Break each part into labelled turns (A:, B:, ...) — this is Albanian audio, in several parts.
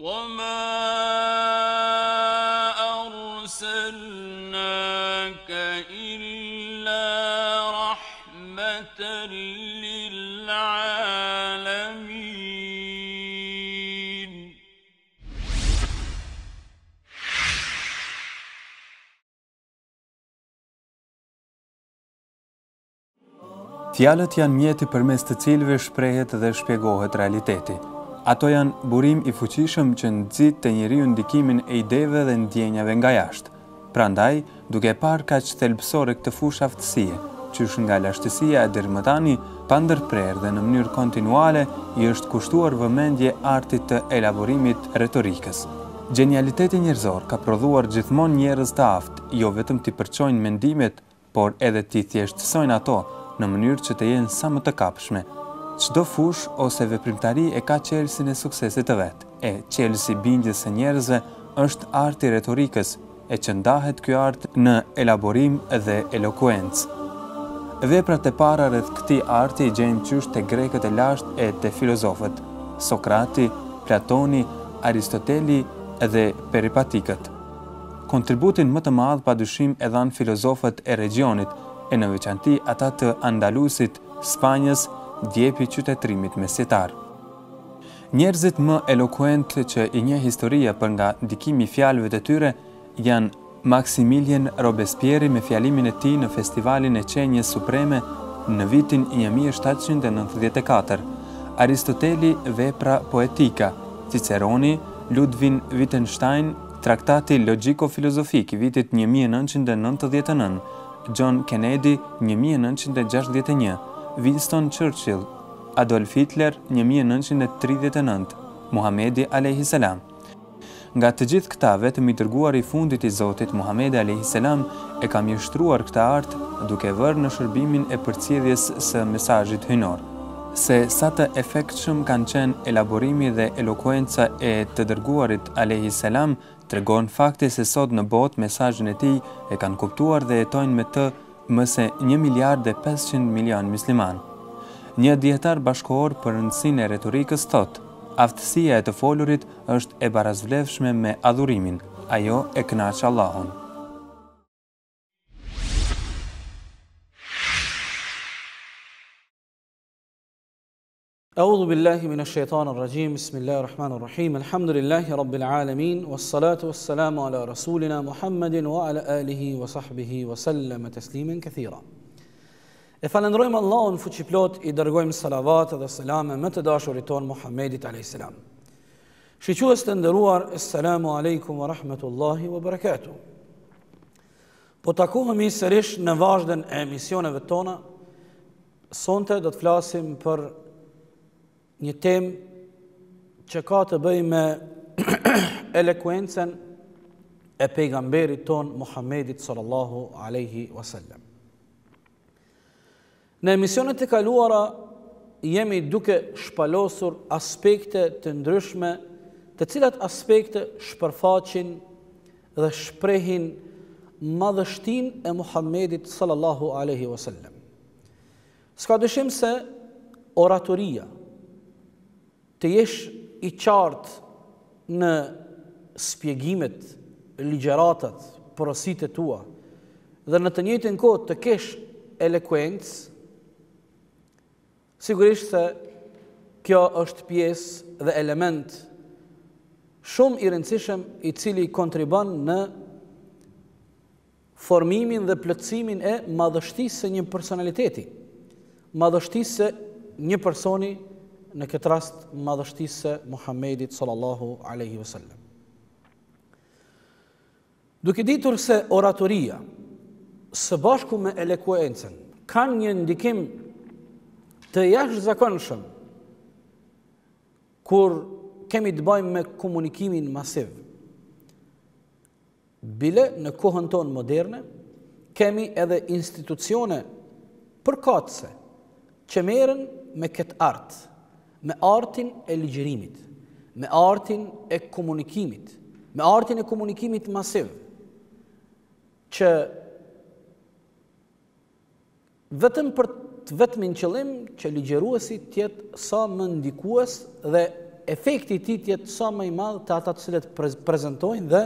A: وما أرسلناك إلا رحمة للعالمين.
B: Fjalët janë mjeti përmes të cilëve shprehet dhe shpjegohet realiteti. Ato janë burim i fuqishëm që nxit te njeriu ndikimin e ideve dhe ndjenjave nga jashtë. Prandaj, duke parë kaq thelbësore këtë fushë aftësie, qysh nga lashtësia e deri më tani, pa ndërprerë dhe në mënyrë kontinuale, i është kushtuar vëmendje artit të elaborimit retorikës. Gjenialiteti njerëzor ka prodhuar gjithmonë njerëz të aftë, jo vetëm t'i përçojnë mendimet, por edhe t'i thjeshtësojnë ato në mënyrë që të jenë sa më të kapshme. Çdo fushë ose veprimtari e ka qelësin e suksesit të vet. Qelësi bindjes së njerëzve është arti retorikës, e që ndahet ky art në elaborim dhe elokuencë. Veprat e para rreth këtij arti i gjejmë qysh te grekët e lashtë e te filozofët, Sokrati, Platoni, Aristoteli dhe Peripatikët. Kontributin më të madh padyshim e dhanë filozofët e regjionit, e në veçanti ata të Andalusit, Spanjës, djepi qytetërimit mesjetar. Njerëzit më elokuent që i njeh historia për nga ndikimi i fjalëve të tyre janë Maximilien Robespierre me fjalimin e tij në Festivalin e Qenjes Supreme në vitin 1794, Aristoteli Vepra poetika, Ciceroni, Ludwig Wittgenstein, Traktati logjiko-filozofik i vitit 1999, John Kennedy 1961, Winston Churchill, Adolf Hitler 1939, Muhamedi a.s. Nga të gjithë këta, vetëm i dërguar i fundit i Zotit Muhamedi a.s. e ka mjeshtruar këtë art duke vërë në shërbimin e përcjelljes së mesazhit hyjnor. Se sa të efektshëm kanë qenë elaborimi dhe elokuenca e të dërguarit a.s. tregon fakti se sot në botë mesazhin e tij e kanë kuptuar dhe jetojnë me të më se 1,5 miliard musliman. Një dietar bashkëkohor për rëndësinë e retorikës thotë: aftësia e të folurit është e barazvlefshme me adhurimin, ajo e kënaq Allahun.
C: أعوذ بالله من الشيطان الرجيم بسم الله الرحمن الرحيم الحمد لله رب العالمين والصلاة والسلام على رسولنا محمد وعلى آله وصحبه وسلم تسليما كثيرا. E falenderojmë Allahun fuqiplot, i dërgojmë salavat dhe selame më të dashurit ton Muhammedit a.s. Shiques të nderuar, assalamu alaikum wa rahmatullahi wa barakatuh. Po takohemi sërish në vazhden e emisioneve tona. Sonte do të flasim për një temë që ka të bëjë me elokuencën e pejgamberit ton Muhammedit sallallahu alaihi wasallam. Në emisionet e kaluara jemi duke shpalosur aspekte të ndryshme, të cilat aspekte shpërfaqin dhe shprehin madhështinë e Muhammedit sallallahu alaihi wasallam. S'ka dyshim se oratoria, të jesh i qartë në spjegimet, ligjeratat, porositë tua, dhe në të njëjtën kohë të kesh elokuencë, sigurisht se kjo është pjesë dhe element shumë i rëndësishëm i cili kontribon në formimin dhe plotësimin e madhështisë së një personaliteti, madhështisë së një personi, në këtë rast madhështisë së Muhammedit sallallahu alaihi wasallam. Duke ditur se oratoria së bashku me elokuencën kanë një ndikim të jashtëzakonshëm kur kemi të bëjmë me komunikimin masiv. Bile në kohën tonë moderne kemi edhe institucione përkatëse që merren me këtë art, me artin e ligjerimit, me artin e komunikimit, me artin e komunikimit masiv, që vetëm për vetëmin qëllim që ligjeruesi tjetë sa më ndikues dhe efekti i tij të jetë sa më i madh te ata të cilët prezantojnë dhe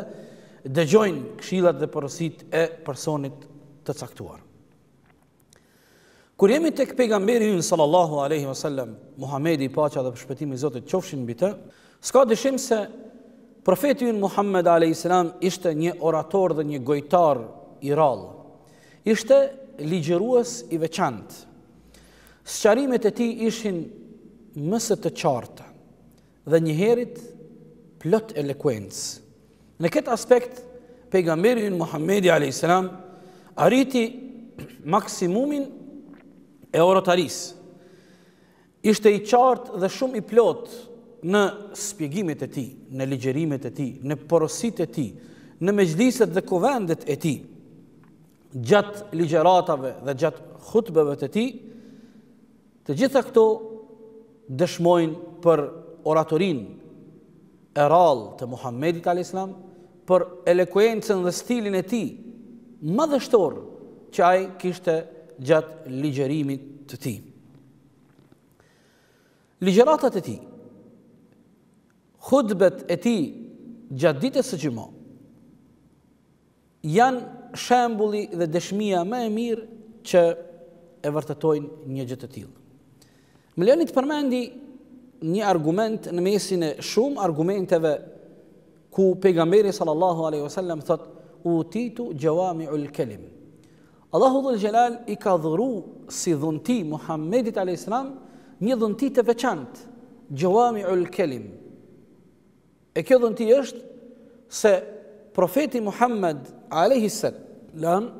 C: dëgjojnë këshillat dhe porositë e personit të caktuar. Kur jemi tek pejgamberi ynë sallallahu alaihi wasallam, Muhamedi, paqja dhe shpëtimi i Zotit qofshin mbi të, s'ka dyshim se profeti ynë Muhammed alayhis salam ishte një orator dhe një gojtar i rrallë. Ishte ligjërues i veçantë. Sqarimet e tij ishin më së të qarta dhe njëherët plot elekuencë. Në këtë aspekt, pejgamberi ynë Muhamedi alayhis salam arriti maksimumin e oratorisë. Ishte i qartë dhe shumë i plot në shpjegimet e tij, në ligjërimet e tij, në porositë e tij, në mejliset dhe kuvendet e tij. Gjatë ligjëratave dhe gjatë hutbeve të tij, të gjitha këto dëshmojnë për oratorinë e rrallë të Muhammedit alayhis salam, për elekuencën dhe stilin e tij madhështor që ai kishte gjatë ligjërimit të tij. Ligjëratat e tij, hutbet e tij gjatë ditës së gjumah janë shembulli dhe dëshmia më e mirë që e vërtetojnë një gjë të tillë. Më lejoni të përmendi një argument në mesin e shumë argumenteve ku pejgamberi sallallahu alaihi wasallam thot utitu jawami'ul kalim. Allahu dhul Jalal i ka dhuru si dhunti Muhammedit alayhis salam një dhunti të veçantë, jawami'ul kalim. E kjo dhunti është se profeti Muhammed alayhis salam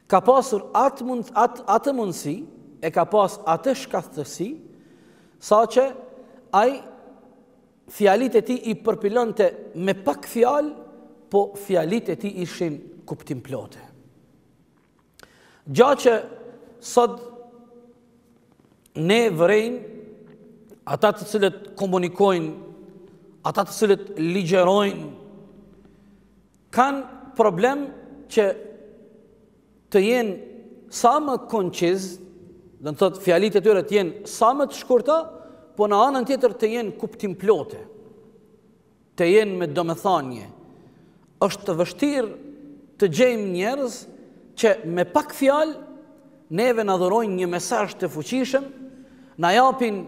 C: ka pasur atë mundësi, e ka pas atë shkathësi, sa që ai fjalit e tij i përpilonte me pak fjalë, po fjalit e tij ishin kuptim plote. Gjatë që sot ne vërejmë ata të cilët komunikojnë, ata të cilët ligjërojnë, kanë problem që të jenë sa më konciz, do të thotë fjalit e tyre të jenë sa më të shkurta, po në anën tjetër të jenë kuptim plote, të jenë me domethënie. Është të vështirë të gjejmë njerëz që me pak fjalë neve na dhurojnë një mesazh të fuqishëm, na japin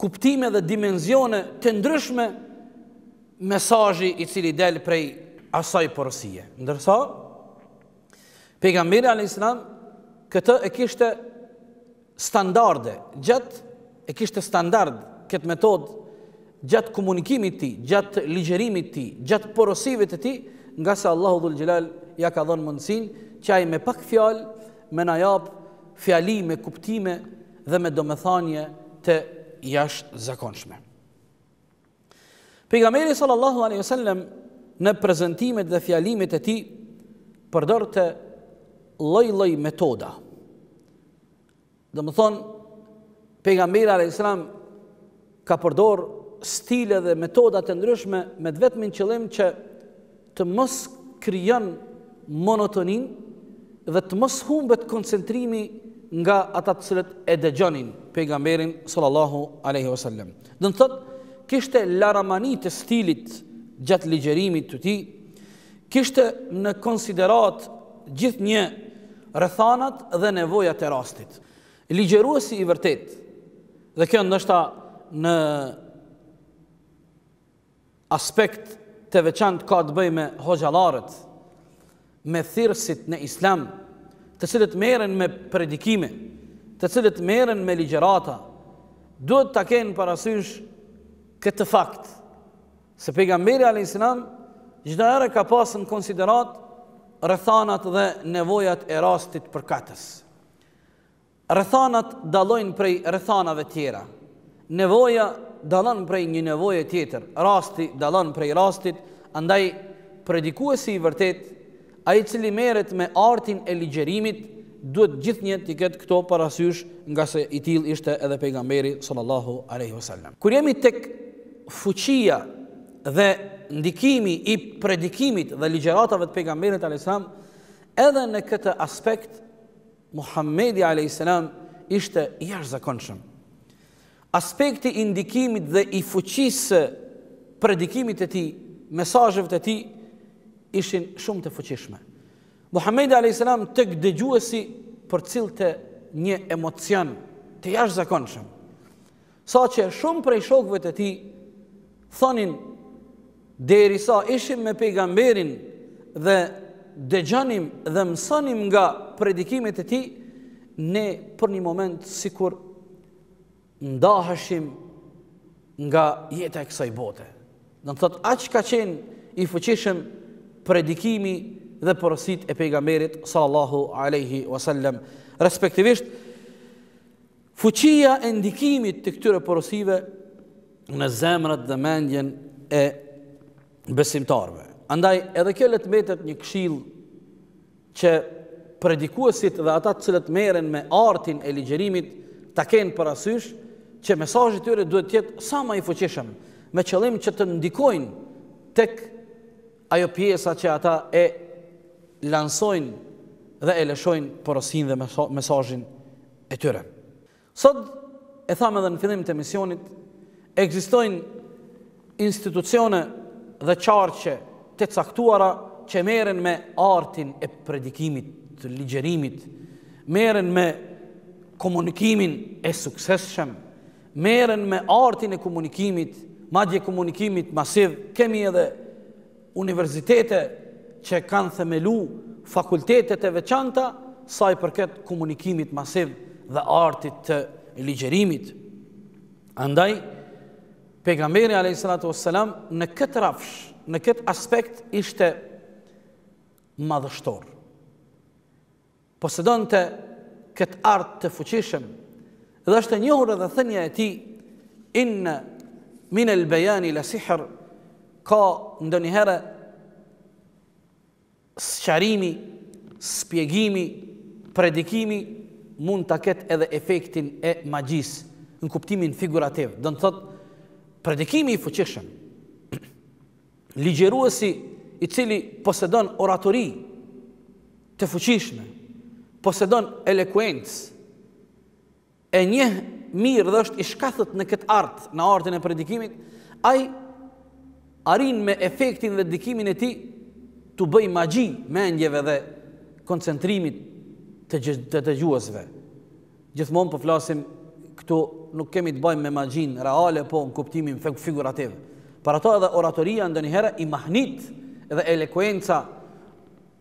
C: kuptime dhe dimensione të ndryshme mesazhi i cili del prej asaj porosie. Ndërsa pejgamberi alayhis salam këtë e kishte standarde, e kishte standard këtë metodë gjatë komunikimit të tij, gjatë ligjërimit të tij, gjatë porosive të tij, nga se Allahu dhul Jalal ja ka dhënë mundësinë që ai me pak fjalë me na jap fjali me kuptime dhe me domethënie të jashtëzakonshme. Pejgamberi sallallahu alaihi wasallam në prezantimet dhe fjalimet e tij përdorte lloj-lloj metoda. Domethënë pejgamberi alayhis salam ka përdor stile dhe metoda të ndryshme me vetmin qëllim që të mos krijon monotoninë dhe të mos humbet koncentrimi nga ata të cilët e dëgjonin pejgamberin sallallahu alaihi wasallam. Do të thotë kishte laramani të stilit gjatë ligjërimit të tij, kishte në konsiderat gjithnjë rrethanat dhe nevojat e rastit. Ligjëruesi i vërtet, dhe kjo ndoshta në aspekt të veçantë ka të bëjë me hoxhallarët, me thirrësit në islam, të cilët merren me predikime, të cilët merren me ligjërata, duhet ta kenë parasysh këtë fakt, se pejgamberi alayhis salam çdo herë ka pasur në konsiderat rrethanat dhe nevojat e rastit përkatës. Rrethanat dallojnë prej rrethanave tjera. Nevoja dallon prej një nevoje tjetër, rasti dallon prej rastit, andaj predikuesi i vërtet, ai i cili merret me artin e ligjërimit, duhet gjithnjë të ketë këto parasysh, nga se i tillë ishte edhe pejgamberi sallallahu alaihi wasallam. Kur jemi tek fuqia dhe ndikimi i predikimit dhe ligjëratave të pejgamberit alayhis salam, edhe në këtë aspekt Muhammedi alayhis salam ishte i jashtëzakonshëm. aspekti i ndikimit dhe i fuqisë predikimit të tij, mesazheve të tij ishin shumë të fuqishme. Muhamedi alayhis salam tek dëgjuesi përcillte një emocion të jashtëzakonshëm. Saqë shumë prej shokëve të tij thonin derisa ishim me pejgamberin dhe dëgjonim dhe mësonim nga predikimet e tij, ne për një moment sikur ndaheshim nga jeta e kësaj bote. Do të thotë aq ka qenë i fuqishëm predikimi dhe porosit e pejgamberit sallallahu alaihi wasallam. Respektivisht, fuqia e ndikimit të këtyre porosive në zemrat dhe mendjen e besimtarëve. Andaj edhe kjo le të mbetet një këshill që predikuesit dhe ata të cilët merren me artin e ligjerimit ta kenë parasysh që mesazhi i tyre duhet të jetë sa më i fuqishëm, me qëllim që të ndikojnë tek ajo pjesa që ata e lansojnë dhe e lëshojnë porosin dhe mesazhin e tyre. Sot, e thamë edhe në fillim të emisionit, ekzistojnë institucione dhe qarqe të caktuara që merren me artin e predikimit, të ligjerimit, merren me komunikimin e suksesshëm, merren me artin e komunikimit, madje komunikimit masiv. Kemi edhe universitete që kanë themelu fakultetet e veçanta sa i përket komunikimit masiv dhe artit të ligjerimit. Andaj, pejgamberi alayhis salatu wassalam në këtë rafsh, në këtë aspekt ishte madhështor. Posedonte këtë art të fuqishëm dhe është e njohur edhe thënia e tij inna min al-bayani la sihr, ka ndonjëherë sqarimi, spjegimi, predikimi mund ta ketë edhe efektin e magjisë në kuptimin figurativ. Do të thotë predikimi i fuqishëm, ligjeruesi i cili posedon oratori të fuqishme, posedon elokuencë, e njeh mirë dhe është i shkathët në këtë art, në artin e predikimit, ai arrin me efektin dhe dikimin e tij të bëj magji mendjeve dhe koncentrimit të dëgjuesve. Gjithmonë po flasim këtu, nuk kemi të bëjmë me magjin reale, po në kuptimin figurativ. Për ato edhe oratoria ndonjëherë i mahnit dhe elokuenca,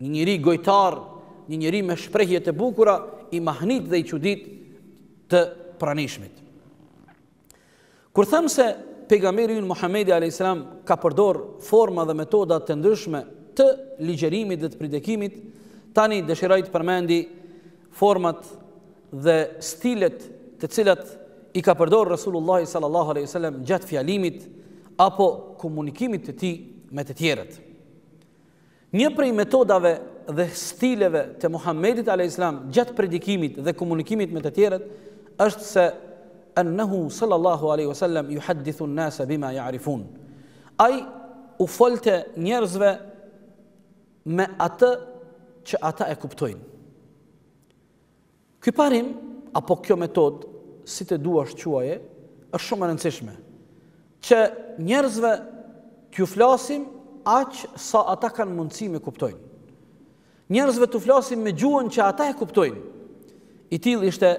C: një njeri gojtar, një njeri me shprehje të bukura, i mahnit dhe i çudit të pranishmit. Kur them se pejgamberi ynë Muhamedi alayhis salam ka përdor forma dhe metoda të ndryshme të ligjerimit dhe të predikimit, tani dëshiroj të përmendi format dhe stilet të cilat i ka përdor Rasulullah sallallahu alaihi wasallam gjatë fjalimit apo komunikimit të tij me të tjerët. Një prej metodave dhe stileve të Muhammedit alayhis salam gjatë predikimit dhe komunikimit me të tjerët është se annahu sallallahu alaihi wasallam yuhaddithu an-nasa bima ya'rifun. Ai u folte njerëzve me atë që ata e kuptojnë. Ky parim apo kjo metodë, si të duash quaje, është shumë e rëndësishme, që njerëzve t'ju flasim aq sa ata kanë mundësi me kuptojnë. Njerëzve t'u flasim me gjuhën që ata e kuptojnë. I tillë ishte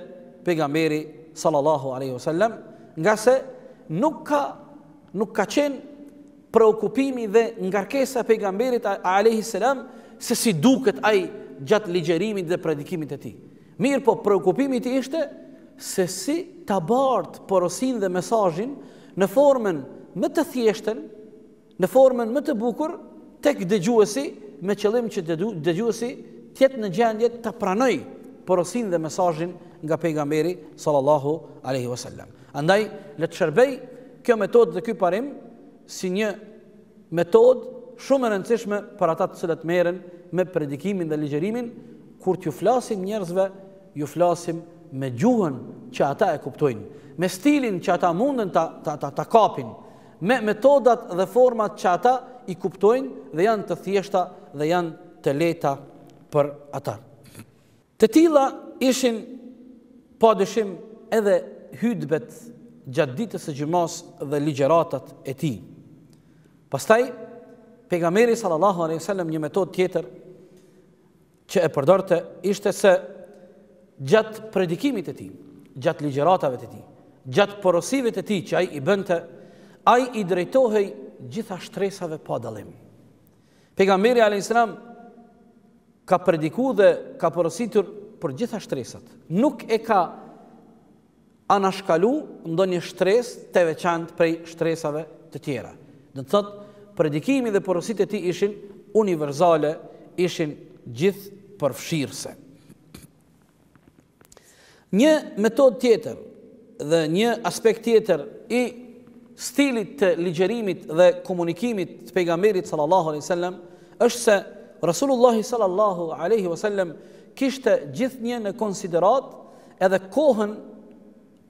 C: pejgamberi sallallahu alaihi wasallam, nga se nuk ka qenë preokupimi dhe ngarkesa e pejgamberit alaihi salam se si duket ai gjatë ligjerimit dhe predikimit të tij. Mirë, po preokupimi i tij ishte se si ta bartë porosin dhe mesazhin në formën më të thjeshtën, në formën më të bukur tek dëgjuesi, me qëllim që dëgjuesi të jetë në gjendje të pranojë porosin dhe mesazhin nga pejgamberi sallallahu alaihi wasallam. Andaj le të shërbej kjo metodë dhe ky parim si një metodë shumë e rëndësishme për ata të cilët merren me predikimin dhe ligjerimin, kur t'ju flasim njerëzve, ju flasim me gjuhën që ata e kuptojnë, me stilin që ata mundën ta kapin, me metodat dhe format që ata i kuptojnë dhe janë të thjeshta dhe janë të lehta për ata. Të tilla ishin padyshim edhe hutbet gjatë ditës së gjumës dhe ligjëratat e tij. Pastaj pejgamberi sallallahu alaihi wasallam një metodë tjetër që e përdorte ishte se gjatë predikimit të tij, gjatë ligjëratave të tij, gjatë porosive të tij që ai i bënte, ai i drejtohej gjitha shtresave pa dallim. Pejgamberi alayhis salam ka predikuar dhe ka porositur për gjitha stresat. Nuk e ka anashkalu ndonjë shtresë të veçantë prej shtresave të tjera. Do të thotë, predikimi dhe porositë e tij ishin universale, ishin gjithë përfshirëse. Një metodë tjetër dhe një aspekt tjetër i stilit të ligjërimit dhe komunikimit të pejgamberit sallallahu alaihi wasallam është se Rasulullah sallallahu alaihi wasallam kishte gjithnjë në konsiderat edhe kohën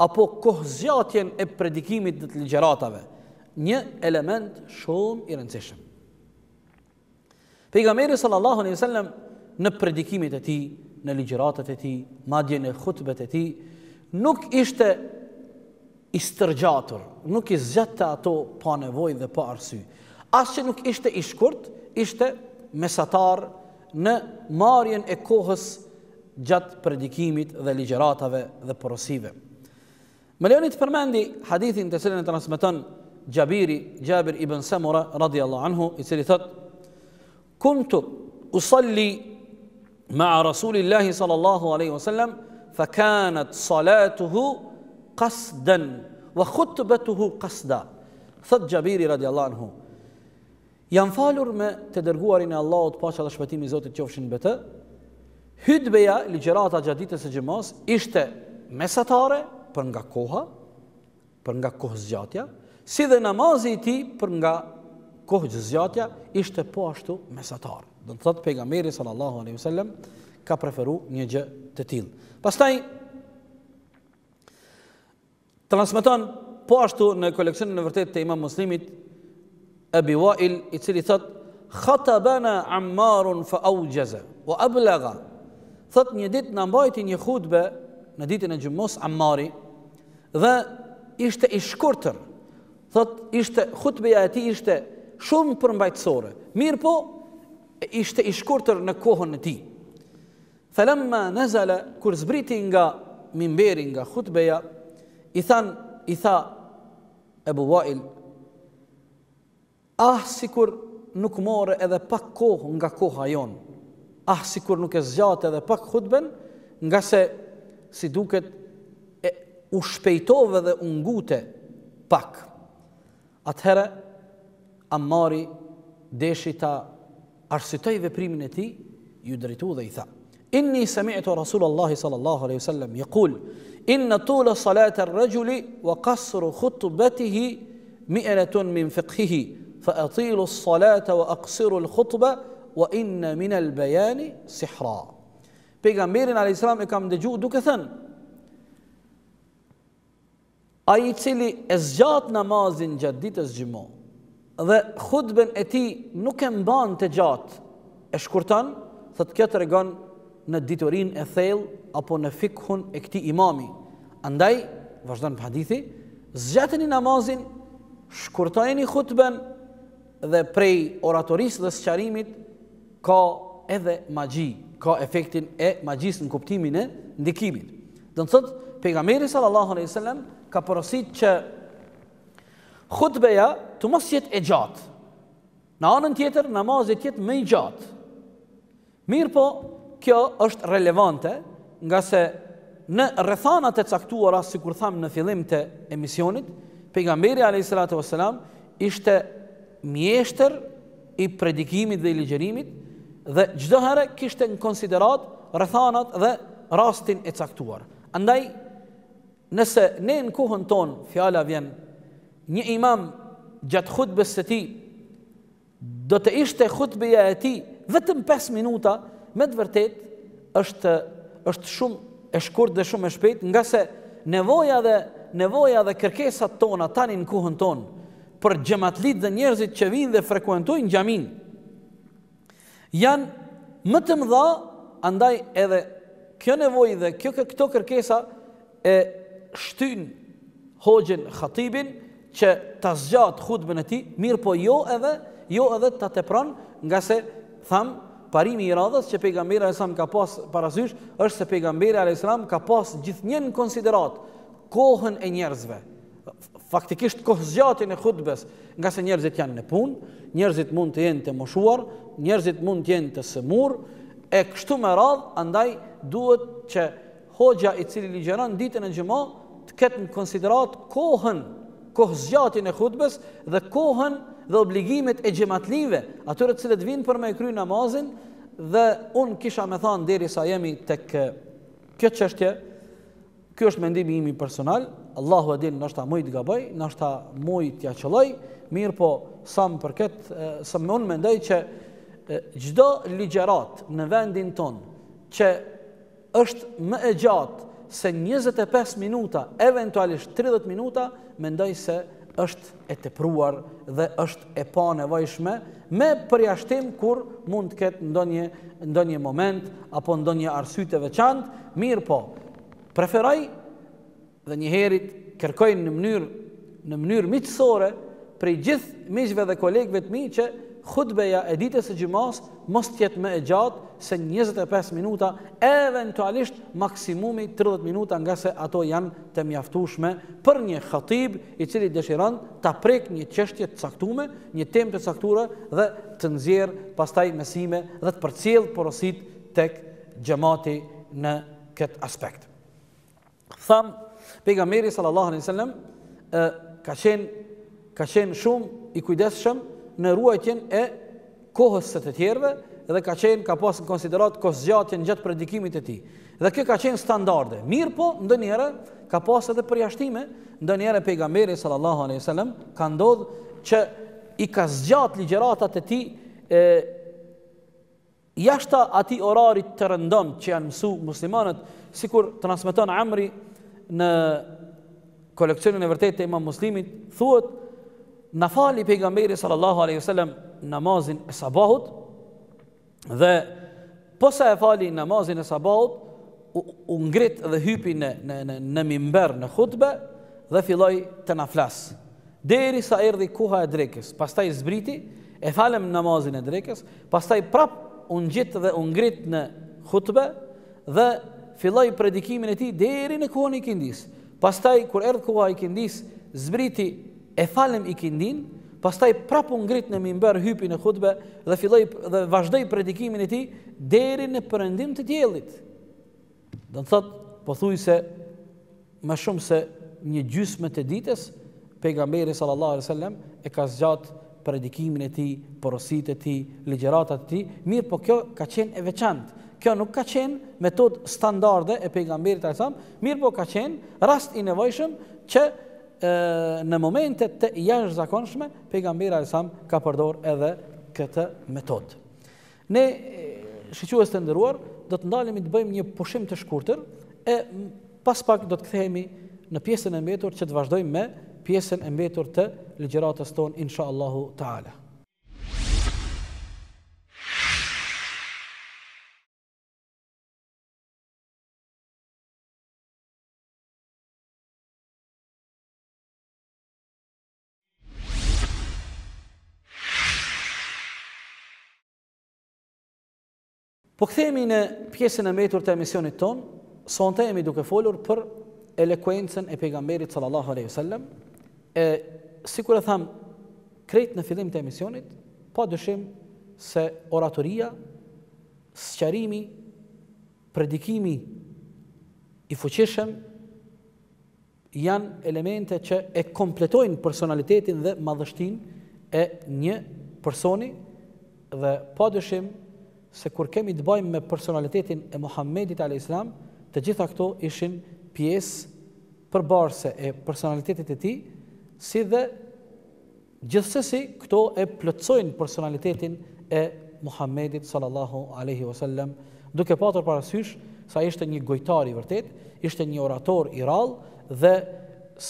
C: apo kohëzgjatjen e predikimit të ligjëratave, një element shumë i rëndësishëm. Pejgamberi sallallahu alaihi wasallam në predikimet e tij, në ligjëratat e tij, madje në hutbet e tij, nuk ishte i stërgjatur, nuk i zgjatte ato pa nevojë dhe pa arsye. As që nuk ishte i shkurt, ishte mesatar në marrjen e kohës gjatë predikimit dhe ligjëratave dhe porosive. Më lejoni të përmendi hadithin të cilin e transmeton Jabir ibn Samura radhiyallahu anhu, i cili thot: "Kuntu usalli ma'a Rasulillahi sallallahu alaihi wasallam, fa kanat salatuhu qasdan wa khutbatuhu qasda." Thot Jabiri radhiyallahu anhu: "Jam falur me të dërguarin e Allahut, paqja dhe shpëtimi i Zotit qofshin mbi të. Hutbeja, ligjërata gjatë ditës së xumës ishte mesatare për nga koha, për nga kohëzgjatja, si dhe namazi i tij për nga kohëzgjatja ishte po ashtu mesatar." Do të thotë pejgamberi sallallahu alaihi wasallam ka preferuar një gjë të tillë. Pastaj transmeton po ashtu në koleksionin e vërtetë të Imam Muslimit Abi Wa'il, i cili thot: "Khatabana Ammarun fa awjaza wa ablagha." Thot një ditë na mbajti një hutbe në ditën e xumës Ammari dhe ishte i shkurtër. Thot ishte hutbeja e tij ishte shumë përmbajtësore. Mirë po ishte i shkurtër në kohën e tij. Falamma nazala, kur zbriti nga mimberi, nga hutbeja, i tha Abu Wa'il: "Ah, sikur nuk more edhe pak kohë nga koha jon. Ah, sikur nuk e zgjate edhe pak hutben, nga se si duket u shpejtove dhe u ngute pak." Atëherë Ammari deshi ta arsyetoi veprimin e tij, ju drejtu dhe i tha: "Inni sami'tu Rasulullah sallallahu alaihi wasallam yaqul inna tula salati ar-rajuli wa qasru khutbatihi mi'ratun min fiqhihi fa atilu as-salata wa aqsiru al-khutba wa inna min al-bayani sihra." Pejgamberin alayhis salam e kam dëgjuar duke thënë: ai i cili e zgjat namazin gjatë ditës xumë dhe hutben e tij nuk e mban të gjatë, e shkurton, thotë kjo tregon në diturinë e thellë apo në fikhun e këtij imami. Andaj vazhdon hadithi: zgjateni namazin, shkurtojeni hutben, dhe prej oratorisë dhe sqarimit ka edhe magji, ka efektin e magjisë në kuptimin e ndikimit. Do të thotë pejgamberi sallallahu alaihi wasallam ka porositur që hutbeja të mos jetë e gjatë. Në anën tjetër, namazi të jetë më i gjatë. Mirë po, kjo është relevante, nga se në rrethanat e caktuara, sikur tham në fillim të emisionit, pejgamberi alayhis salatu wassalam ishte mjeshtër i predikimit dhe i ligjërimit dhe çdo herë kishte në konsiderat rrethanat dhe rastin e caktuar. Andaj, nëse ne në kohën tonë fjala vjen një imam gjatë hutbes së tij do të ishte hutbeja e tij vetëm 5 minuta, me të vërtet është shumë e shkurt dhe shumë e shpejt, nga se nevoja dhe kërkesat tona tani në kohën tonë për xhamatlit dhe njerëzit që vinë dhe frekuentojnë xhamin janë më të mëdha, andaj edhe kjo nevojë dhe këto kërkesa e shtyn hoxhin khatibin që ta zgjat hutbën e tij, mirë po jo edhe ta tepron, nga se tham parimi i radhës që pejgamberi alayhis salam ka pas parasysh është se pejgamberi alayhis salam ka pas gjithnjë në konsiderat kohën e njerëzve. Faktikisht kohëzgjatjen e hutbes, nga se njerëzit janë në punë, njerëzit mund të jenë të moshuar, njerëzit mund të jenë të sëmur, e kështu me radhë, andaj duhet që hoxha i cili ligjeron ditën e xhumë të ketë në konsiderat kohëzgjatjen e hutbes dhe kohën dhe obligimet e xhamatlive, atyre të cilët vinë për me kry namazin, dhe unë kisha me thanë derisa jemi tek kjo çështje. Ky është mendimi im personal, Allahu e din, ndoshta më i gaboj, ndoshta më i t'ja qelloj, mirë po sa më përket, sa më unë mendoj që çdo ligjërat në vendin ton që është më e gjatë se 25 minuta, eventualisht 30 minuta, mendoj se është e tepruar dhe është e panevojshme, me përjashtim kur mund të ketë ndonjë moment apo ndonjë arsye të veçantë, mirë po preferoj dhe njëherit kërkoj në mënyrë miqësore prej gjithë miqve dhe kolegëve të mi që hutbeja e ditës së xumës mos të jetë më e gjatë se 25 minuta, eventualisht maksimumi 30 minuta, nga se ato janë të mjaftueshme për një khatib i cili dëshiron ta prek një çështje të caktuar, një temë të caktuar dhe të nxjerr pastaj mësime dhe të përcjell porositë tek xhamati në këtë aspekt. Tham, pejgamberi sallallahu alaihi wasallam ka qenë shumë i kujdesshëm në ruajtjen e kohës së të tjerëve dhe ka pas në konsiderat kohëzgjatjen gjatë predikimit e tij. Dhe kjo ka qenë standarde. Mirë po, ndonjëherë ka pas edhe përjashtime, ndonjëherë pejgamberi sallallahu alaihi wasallam ka ndodhur që i ka zgjat ligjëratat e tij jashta atij orarit të rëndom që janë mësu muslimanët, sikur transmeton Amri në koleksionin e vërtetë të Imam Muslimit, thuhet na fali pejgamberi sallallahu alaihi wasallam namazin e sabahut, dhe posa e fali namazin e sabahut u ngrit dhe hypi në mimber në hutbe dhe filloi të na flas derisa erdhi koha e drekës. Pastaj zbriti, e falem namazin e drekës, pastaj prap u ngjit dhe u ngrit në hutbe dhe filloi predikimin e tij deri në kohën e ikindis. Pastaj kur erdhi koha e ikindis, zbriti, e falem ikindin, pastaj prap u ngrit në mimber, hypi në hutbe dhe filloi dhe vazhdoi predikimin e tij deri në perëndim të diellit. Do të thotë pothuajse më shumë se një gjysmë të ditës pejgamberi sallallahu alaihi wasallam e ka zgjat predikimin e tij, porositë e tij, ligjëratat e tij. Mirë, po kjo ka qenë e veçantë. Kjo nuk ka qenë metodë standarde e pejgamberit sallallahu alaihi wasallam, mirë po ka qenë rast i nevojshëm që në momente të jashtëzakonshme pejgamberi sallallahu alaihi wasallam ka përdor edhe këtë metodë. Ne shiques të nderuar, do të ndalemi të bëjmë një pushim të shkurtër e pas pak do të kthehemi në pjesën e mbetur që të vazhdojmë me pjesën e mbetur të ligjëratës tonë inshallahu taala. Po kthehemi në pjesën e mbetur të emisionit ton. Sonte jemi duke folur për elekuencën e pejgamberit sallallahu alaihi wasallam. Sikur e tham krejt në fillim të emisionit, pa dyshim se oratoria, sqarimi, predikimi i fuqishëm janë elemente që e kompletojnë personalitetin dhe madhështinë e një personi, dhe pa dyshim se kur kemi të bëjmë me personalitetin e Muhammedit a.s. të gjitha këto ishin pjesë përbarëse e personalitetit e tij, si dhe gjithsesi këto e plotësojnë personalitetin e Muhammedit sallallahu alaihi wasallam, duke patur parasysh sa ishte një gojtar i vërtet, ishte një orator i rrallë dhe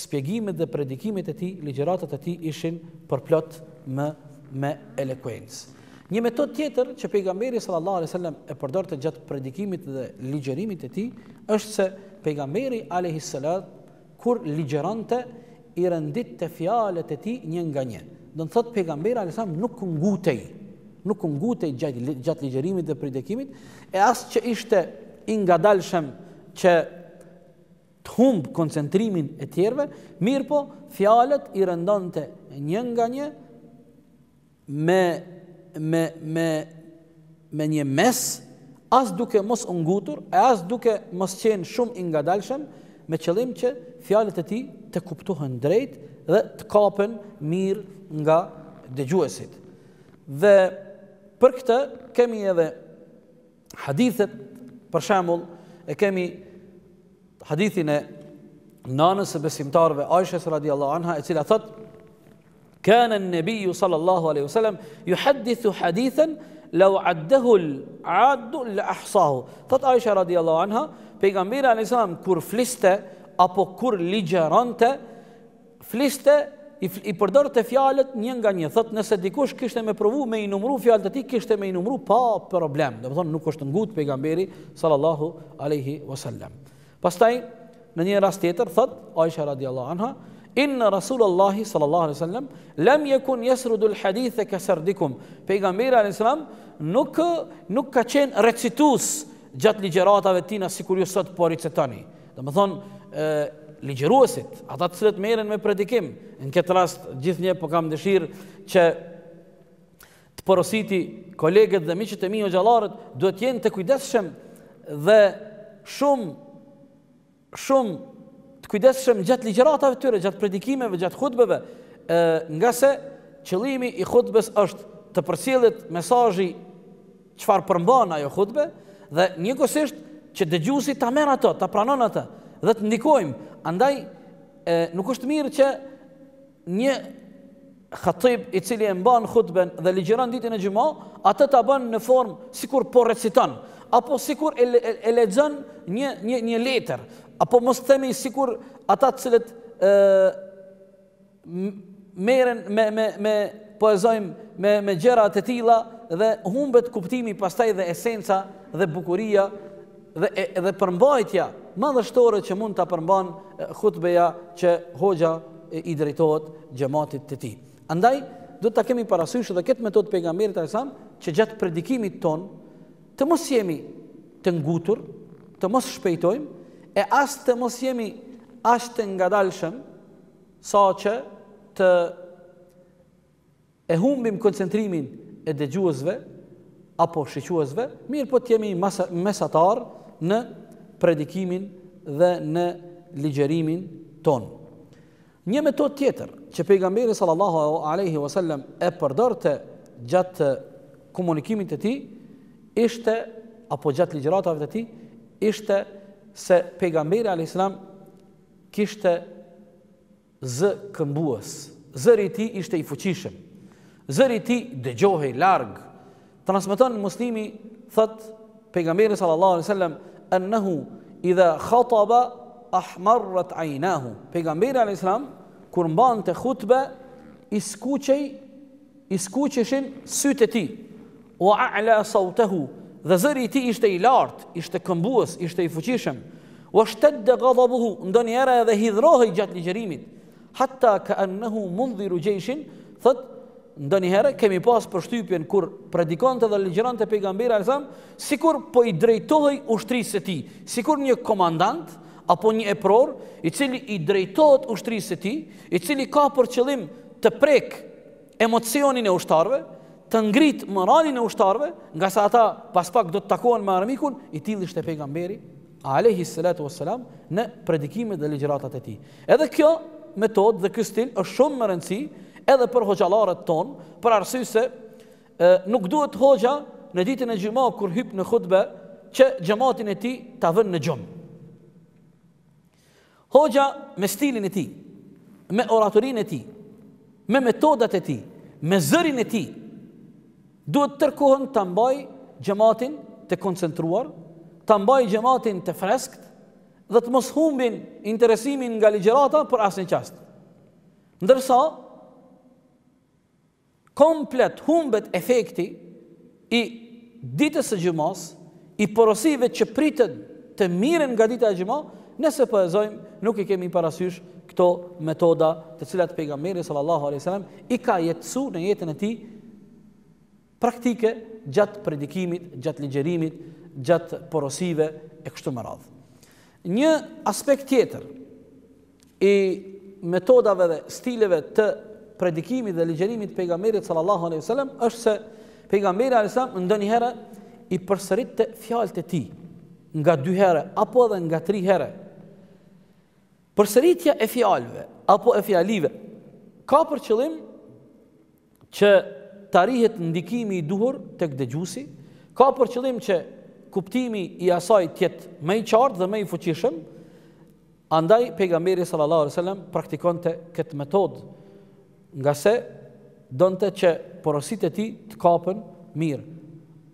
C: shpjegimet dhe predikimet e tij, ligjëratat e tij ishin përplot me elekuencë. Një metodë tjetër që pejgamberi sallallahu alaihi wasallam e përdorte gjatë predikimit dhe ligjërimit të tij është se pejgamberi alayhi salat kur ligjerante i rendit të fjalët e tij një nga një. Do të thotë pejgamberi alayhis salam nuk u ngutej gjatë ligjerimit dhe predikimit, e as që ishte i ngadalshëm që të humb koncentrimin e tjerëve, mirë po fjalët i rëndonte një nga një me një mes, as duke mos u ngutur, e as duke mos qenë shumë i ngadalshëm, me qëllim që fjalët e tij të kuptohen drejt dhe të kapen mirë nga dëgjuesit. Dhe për këtë kemi edhe hadithet, për shembull, e kemi hadithin e nanës së besimtarëve Aishës radhiyallahu anha, e cila thot: "Kana an-nabiyyu sallallahu alaihi wasallam yuhaddithu hadithan law addahu al-'addu la ahsahu." Thot Aisha radhiyallahu anha, pejgamberi alayhis salam kur fliste apo kur ligjeronte, fliste i përdorte fjalët një nga një. Thot nëse dikush kishte me provu me i numëru fjalët e tij, kishte me i numëru pa problem. Do të thonë nuk është ngut pejgamberi sallallahu alaihi wasallam. Pastaj në një rast tjetër thot Aisha radhiyallahu anha: "Inna Rasulullahi sallallahu alaihi wasallam lam yakun yasrudu al-haditha ka sardikum." Pejgamberi alayhis salam nuk ka qenë recitues gjatë ligjëratave të tina sikur ju sot po recitoni. Do të thonë ligjëruesit, ata të cilët merren me predikim. Në këtë rast gjithnjë po kam dëshirë që të porositi kolegët dhe miqët e mi o xhallarët duhet jenë të kujdesshëm dhe shumë të kujdesshëm gjatë ligjëratave të tyre, gjatë predikimeve, gjatë hutbeve, nga se qëllimi i hutbes është të përcjellet mesazhi çfarë përmban ajo hutbe dhe njëkohësisht që dëgjuesi ta merr ato, ta pranon atë dhe të ndikojmë. Andaj nuk është mirë që një khatib i cili e mban hutben dhe ligjeron ditën e xhumë, atë ta bën në formë sikur po reciton, apo sikur e lexon një letër, apo mos themi sikur ata të cilët merren me poezojmë me gjëra të tilla dhe humbet kuptimi pastaj dhe esenca dhe bukuria dhe përmbajtja madhështore që mund ta përmban hutbeja që hoxha i drejtohet xhamatit të tij. Andaj do ta kemi parasysh edhe këtë metodë pejgamberit alayhis salam që gjatë predikimit ton të mos jemi të ngutur, të mos shpejtojmë e as të mos jemi as të ngadalshëm sa që të e humbim koncentrimin e dëgjuesve apo shiquesve, mirë po të jemi mesatar në predikimin dhe në ligjërimin ton. Një metodë tjetër që pejgamberi sallallahu alaihi wasallam e përdorte gjatë komunikimit të tij ishte, apo gjatë ligjëratave të tij, ishte se pejgamberi alayhis salam kishte zë këmbues. Zëri i tij ishte i fuqishëm. Zëri i tij dëgjohej larg. Transmeton Muslimi, thot pejgamberi sallallahu alaihi wasallam, annahu idha khataba ahmarrat aynahu. Pejgamberi alayhis salam kur mbante hutbe i skuqeshin sytë e tij. Wa a'la sawtahu, dhe zëri i tij ishte i lartë, ishte këmbues, ishte i fuqishëm. Wa shtadda ghadabuhu, ndonjëherë edhe hidhrohej gjatë ligjërimit. Hatta ka'annahu mundhiru jayshin, thot ndonjëherë kemi pas përshtypjen kur predikonte dhe ligjëronte pejgamberi alayhis salam, sikur po i drejtohej ushtrisë së tij, sikur një komandant apo një epror i cili i drejtohet ushtrisë së tij, i cili ka për qëllim të prek emocionin e ushtarëve, të ngrit moralin e ushtarëve, nga sa ata pas pak do të takohen me armikun, i tillë ishte pejgamberi alayhi salatu wassalam në predikimet dhe ligjëratat e tij. Edhe kjo metodë dhe ky stil është shumë më rëndësi edhe për hoxhallarët ton, për arsye se nuk duhet hoxha në ditën e xumës kur hyp në hutbe që xhamatin e tij ta vënë në xhum. Hoxha me stilin e tij, me oratorinë e tij, me metodat e tij, me zërin e tij, duhet tërkohën ta mbaj xhamatin të koncentruar, ta mbaj xhamatin të freskët dhe të mos humbin interesimin nga ligjërata për asnjë çast. Ndërsa komplet humbet efekti i ditës së xumës, i porosive që pritën të miren nga dita e xumës Nëse po e zojmë, nuk i kemi parasysh këto metoda të cilat pejgamberi sallallahu alaihi wasallam i ka jetësuar në jetën e tij praktike gjatë predikimit, gjatë ligjerimit, gjatë porosive e kështu me radhë. Një aspekt tjetër i metodave dhe stileve të predikimit dhe ligjerimit të pejgamberit sallallahu alaihi wasallam është se pejgamberi alaihi wasallam ndonjëherë i përsëritte fjalët e tij nga 2 herë apo edhe nga 3 herë. Përsëritja e fjalëve apo e fjalive ka për qëllim që të arrihet ndikimi i duhur tek dëgjuesi, ka për qëllim që kuptimi i asaj të jetë më i qartë dhe më i fuqishëm. Andaj pejgamberi sallallahu alaihi wasallam praktikonte këtë metodë, nga se donte që porositë e tij të kapen mirë.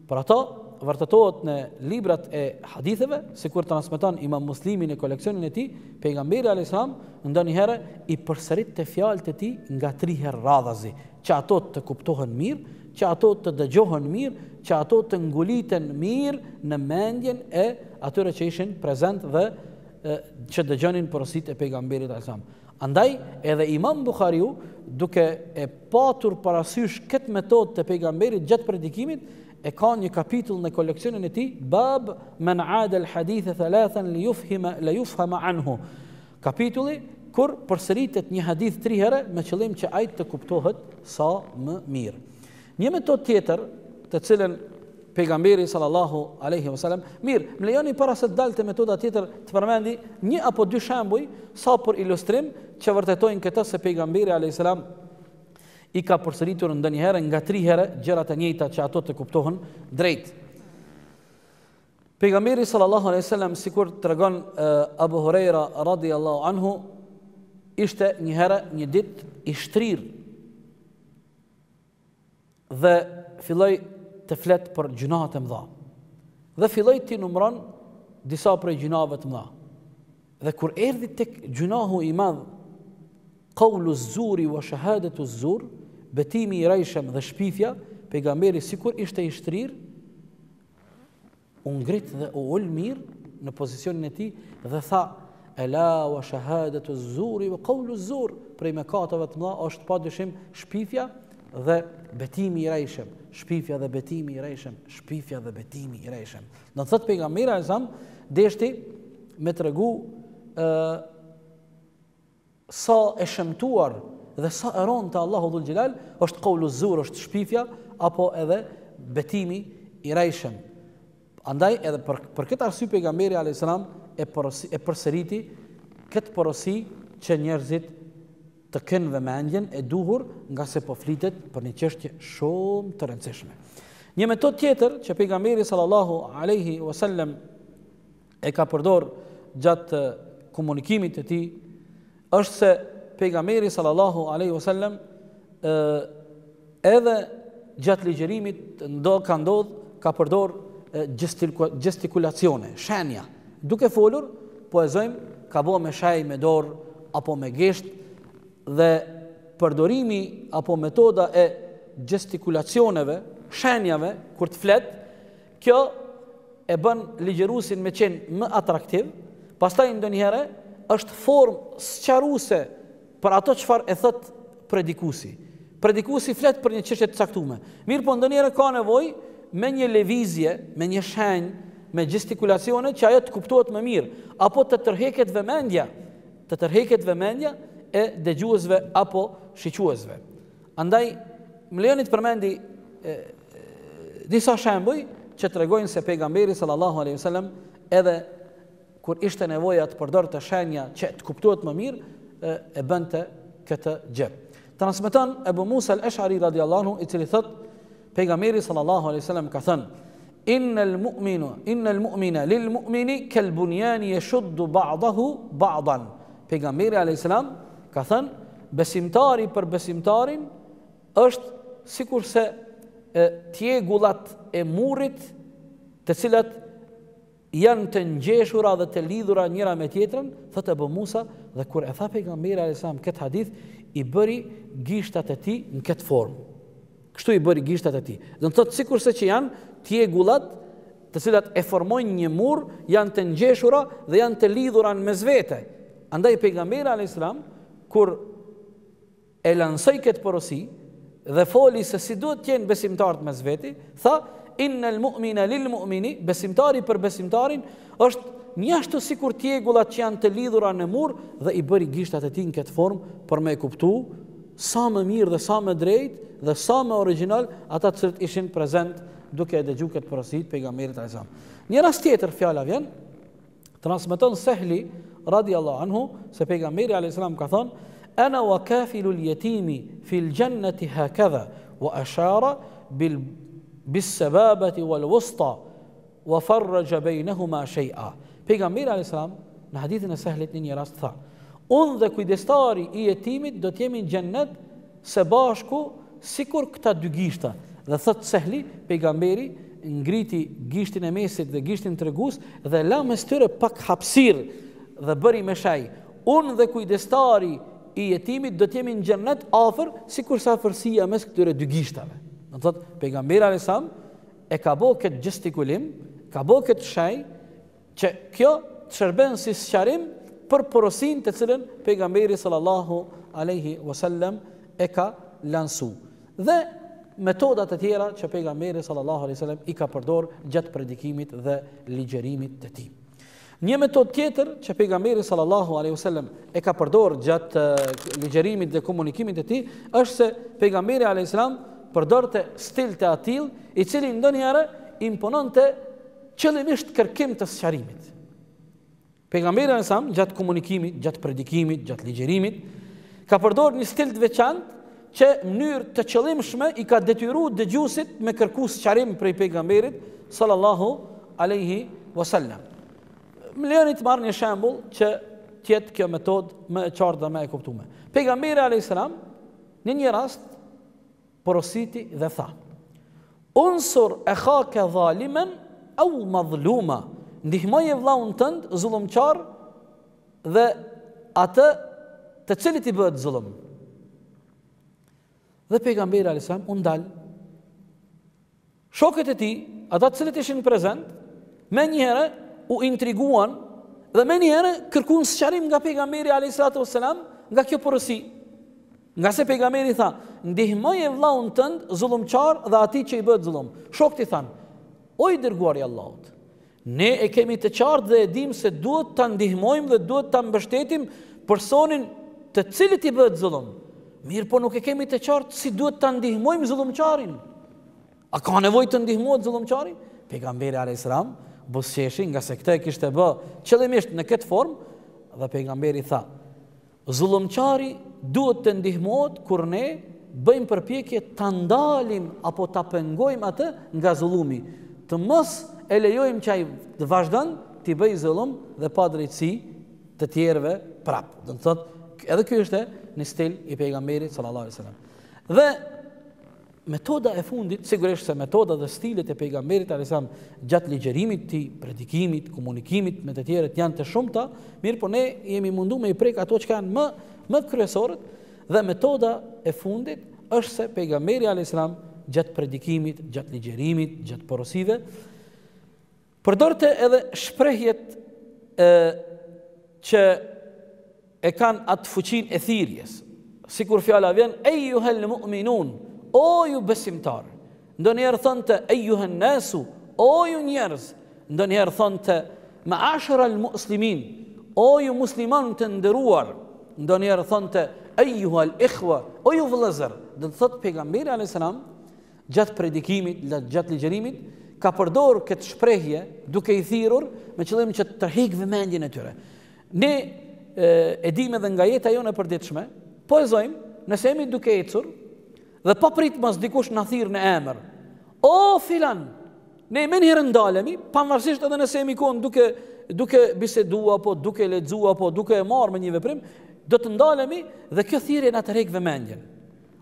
C: Për ato vërtetohet në librat e haditheve, sikur transmeton Imam Muslimi në koleksionin e tij, pejgamberi alayhis salam ndonjëherë i përsëritte fjalët e tij nga 3 herë radhazi, që ato të kuptohen mirë, që ato të dëgjohen mirë, që ato të nguliten mirë në mendjen e atyre që ishin prezent dhe që dëgjonin porositë e pejgamberit alayhis salam. Andaj edhe Imam Buhariu, duke e patur parasysh këtë metodë të pejgamberit gjatë predikimit, e ka një kapitull në koleksionin e tij, Bab man aada al-hadith thalathan li yufhama anhu. Kapitulli kur përsëritet një hadith 3 herë me qëllim që ai të kuptohet sa më mirë. Një metodë tjetër, të cilën pejgamberi sallallahu alaihi wasallam, mirë, më lejoni para se të dalte metoda tjetër të përmendi 1 apo 2 shembuj sa për ilustrim që vërtetojnë këtë se pejgamberi alaihi salam i ka përsëritur ndonjëherë nga 3 herë gjërat e njëjta që ato të kuptohen drejt. Pejgamberi sallallahu alaihi wasallam, sikur tregon Abu Huraira radhiyallahu anhu, ishte një herë një ditë i shtrirë dhe filloi të flet për gjunahet e mëdha. Dhe filloi të numëron disa prej gjunave të mëdha. Dhe kur erdhi tek gjunahu i madh, qawlu zuri wa shahadatu zur, betimi i rrejshëm dhe shpifja, pejgamberi sikur ishte i shtrirë, u ngrit dhe u ul mirë në pozicionin e tij dhe tha: "Ela wa shahadatu zuri wa qawlu zur", prej mëkateve të mëdha është padyshim shpifja dhe betimi i rrejshëm, shpifja dhe betimi i rrejshëm, shpifja dhe betimi i rrejshëm. Do të thotë pejgamberi azam deshti me tregu sa e shëmtuar dhe sa e rëndë të Allahu dhul xhelal është qawlu zur, është shpifja apo edhe betimi i rrejshëm. Andaj edhe për këtë arsye pejgamberi alayhis salam e përsëriti këtë porosi që njerëzit të kenë vëmendjen e duhur, nga se po flitet për një çështje shumë të rëndësishme. Një metodë tjetër që pejgamberi sallallahu alaihi wasallam e ka përdor gjatë komunikimit të tij është se pejgamberi sallallahu alaihi wasallam edhe gjatë ligjerimit ka përdor gestikulacione, shenja. Duke folur, po e zojmë ka bo me shaj me dorë apo me gisht, dhe përdorimi apo metoda e gestikulacioneve, shenjave, kur të flet, kjo e bën ligjerusin me qenë më atraktiv, pastaj ndonjëherë është formë sqaruese për ato çfarë e thot predikuesi. Predikuesi flet për një çështje të caktuar. Mirë, po ndonjëherë ka nevojë me një lëvizje, me një shenjë, me gestikulacione që ajo të kuptohet më mirë, apo të tërheqet vëmendja e dëgjuesve apo shiquesve. Andaj, më lejoni të përmendi disa shembuj që tregojnë se pejgamberi sallallahu alaihi wasallam edhe kur ishte nevoja të përdorte shenja që të kuptohet më mirë, e bënte këtë gjë. Transmeton Ebu Musa al-Ash'ari radhiyallahu anhu, i cili thot pejgamberi sallallahu alaihi wasallam ka thënë: Innal mu'mina lil mu'mini kal bunyani yashuddu ba'dahu ba'dan. Pejgamberi alayhis salam ka thënë, besimtari për besimtarin është sikurse tjegullat e murrit, të cilat janë të ngjeshura dhe të lidhura njëra me tjetrën, thotë Abu Musa, dhe kur e tha pejgamberi alayhis salam këtë hadith, i bëri gishtat e tij në këtë formë. Kështu i bëri gishtat e tij. Do të thotë sikurse që janë tjegullat të cilat e formojnë një mur, janë të ngjeshura dhe janë të lidhura në mes vete. Andaj pejgamberi alayhis salam kur e lansoi këtë porosi dhe foli se si duhet të jenë besimtarët mes veti, tha innal mu'mina lil mu'mini, besimtari për besimtarin është mjashtu sikur tjegullat që janë të lidhura në mur, dhe i bëri gishtat e tij në këtë formë për me kuptu sa më mirë dhe sa më drejt dhe sa më original ata të cilët ishin prezent duke e dëgjuar këtë porosit pejgamberit alayhis salam. Një rast tjetër fjala vjen, transmeton Sehli radiallahu anhu se pejgamberi alayhis salam ka thënë ana wa kafilul yatimi fil jannati hakadha wa ashara bis sababati wal wusta wa farraja bainahuma shay'a. Pejgamberi alayhis salam në hadithin e Sehlit në një rast tha: unë dhe kujdestari i jetimit do të jemi në xhennet së bashku sikur këta dy gishta. Dhe thot Sehli, pejgamberi ngriti gishtin e mesit dhe gishtin tregues dhe la mes tyre pak hapësirë dhe bëri me shaj. Unë dhe kujdestari i jetimit do të jemi në xhennet afër sikur sa afërsia mes këtyre dy gishtave. Do thot pejgamberi alayhis salam e ka bë këtë gestikulim, ka bë këtë shaj që kjo të shërben si sqarim për porosin të cilën pejgamberi sallallahu alaihi wasallam e ka lansu. Dhe metodat e tjera që pejgamberi sallallahu alaihi wasallam i ka përdor gjatë predikimit dhe ligjerimit të tij. Një metodë tjetër që pejgamberi sallallahu alaihi wasallam e ka përdor gjatë ligjerimit dhe komunikimit të tij është se pejgamberi alaihi salam përdorte stil të atill i cili ndonjëherë impononte qëllimisht kërkim të sqarimit. Pejgamberi alaihi salam gjatë komunikimit, gjatë predikimit, gjatë ligjerimit ka përdorur një stil të veçantë që në mënyrë të qëllimshme i ka detyruar dëgjuesit me kërku sqarim prej pejgamberit sallallahu alaihi wasallam. Më lejoni të marr një shembull që të jetë kjo metodë më e qartë dhe më e kuptuar. Pejgamberi alayhis salam në një rast porositi dhe tha: unsur akhaka zaliman aw madhluma, ndihmoje vllaun tënd zullumçar dhe atë të cilit i bëhet zullum. Dhe pejgamberi alayhis salam u ndal. Shokët e tij, ata të cilët ishin prezent, me njëherë u intriguan dhe me njëherë kërkuan sqarim nga pejgamberi alayhis salam nga kjo porosi. Nga se pejgamberi tha: ndihmoje vllaun tënd zullumçar dhe atij që i bëhet zullum. Shokët i thanë: o i dërguari i Allahut, ne e kemi të qartë dhe e dim se duhet ta ndihmojmë dhe duhet ta mbështetim personin të cilit i bëhet zullum. Mirë, po nuk e kemi të qartë si duhet ta ndihmojmë zullumçarin. A ka nevojë të ndihmohet zullumçari? Pejgamberi alayhis salam buzëqeshi nga se këtë e kishte bë qëllimisht në këtë formë dhe pejgamberi tha: zullumçari duhet të ndihmohet kur ne bëjmë përpjekje ta ndalim apo ta pengojmë atë nga zullumi, të mos e lejojmë që ai të vazhdon të bëjë zullum dhe pa drejtësi të tjerëve prap. Do të thotë edhe ky është një stil i pejgamberit sallallahu alaihi wasallam. Dhe metoda e fundit, sigurisht se metoda dhe stilet e pejgamberit alayhis salam gjatë ligjerimit të predikimit, komunikimit me të tjerët janë të shumta, mirë po ne jemi munduar me i prek ato që kanë më kryesorët, dhe metoda e fundit është se pejgamberi alayhis salam gjatë predikimit, gjatë ligjerimit, gjatë porosive përdorte edhe shprehjet që e kanë atë fuqinë e thirrjes. Sikur fjala vjen eyyuhal mu'minun, o ju besimtar. Ndonjëherë thonte eyyuhan nasu, o ju njerëz. Ndonjëherë thonte ma'asharal muslimin, o ju musliman të nderuar. Ndonjëherë thonte eyyuhal ikhwa, o ju vëllezër. Do të thotë pejgamberi alayhis salam gjatë predikimit, gjatë ligjerimit ka përdorur këtë shprehje duke i thirrur me qëllim që të tërheq vëmendjen e tyre. Ne e dimë edhe nga jeta jone e përditshme, poezojmë nëse jemi duke ecur dhe pa prit mos dikush na thirr në emër. O filan, ne më njëherë ndalemi, pavarësisht edhe nëse jemi kon duke bisedua apo duke lexua apo duke e marrë me një veprim, do të ndalemi dhe kjo thirrje na tërheq vëmendjen.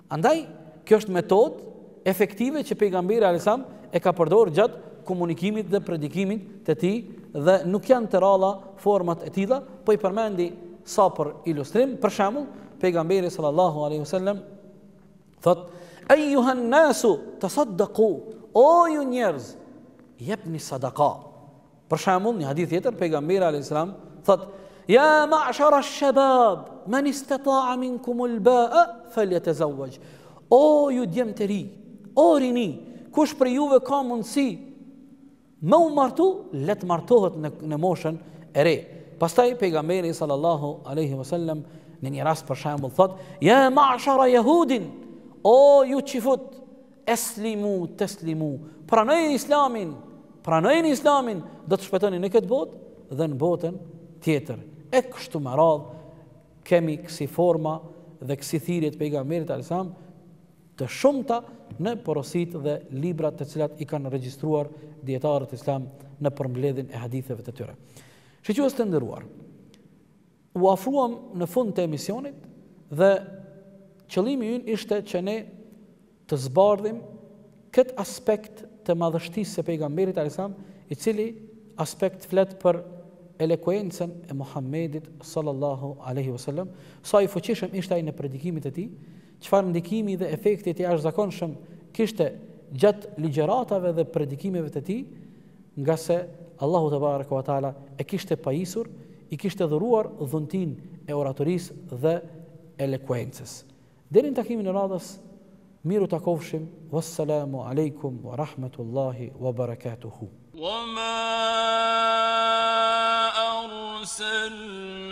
C: Andaj kjo është metodë efektive që pejgamberi alayhis salam e ka përdorur gjatë komunikimit dhe predikimit të tij dhe nuk janë të ralla format e tilla, po i përmendi sa për ilustrim. Për shembull, pejgamberi sallallahu alaihi wasallam thot: eyyuhan nasu tasaddaqu, o ju njerëz, jepni sadaka. Për shembull, një hadith tjetër pejgamberi alayhis salam thot: "Ya ma'shara ash-shabab, man istata'a minkum al-ba'a falyatazawwaj." O ju djem të ri, o rini, kush për juve ka mundësi me u martu, let martohet në moshën e re. Pastaj pejgamberi sallallahu alaihi wasallam në një rast për shembull thot: "Ya ma'shara yahudin, o ju çifut, eslimu teslimu." Pranojeni Islamin, do të shpëtoni në këtë botë dhe në botën tjetër. E kështu me radhë kemi kësi forma dhe kësi thirrje të pejgamberit alayhis salam të shumta në porosit dhe librat të cilat i kanë regjistruar dietarët islam në përmbledhjen e haditheve të tyre. Shqyqyes të nderuar, u afruam në fund të emisionit dhe qëllimi ynë ishte që ne të zbardhim këtë aspekt të madhështisë së pejgamberit alayhis salam, i cili aspekt flet për elekuencën e Muhammedit sallallahu alaihi wasallam, sa i fuqishëm ishte ai në predikimit e tij, çfarë ndikimi dhe efekti të jashtëzakonshëm kishte gjatë ligjëratave dhe predikimeve të tij, nga se Allahu te baraka wa taala e kishte pajisur, i kishte dhuruar dhuntin e oratorisë dhe elekuencës. Deri në takimin e radhës, miru takofshim. Wassalamu alaikum wa rahmatullahi wa barakatuhu.
A: وما أرسلناك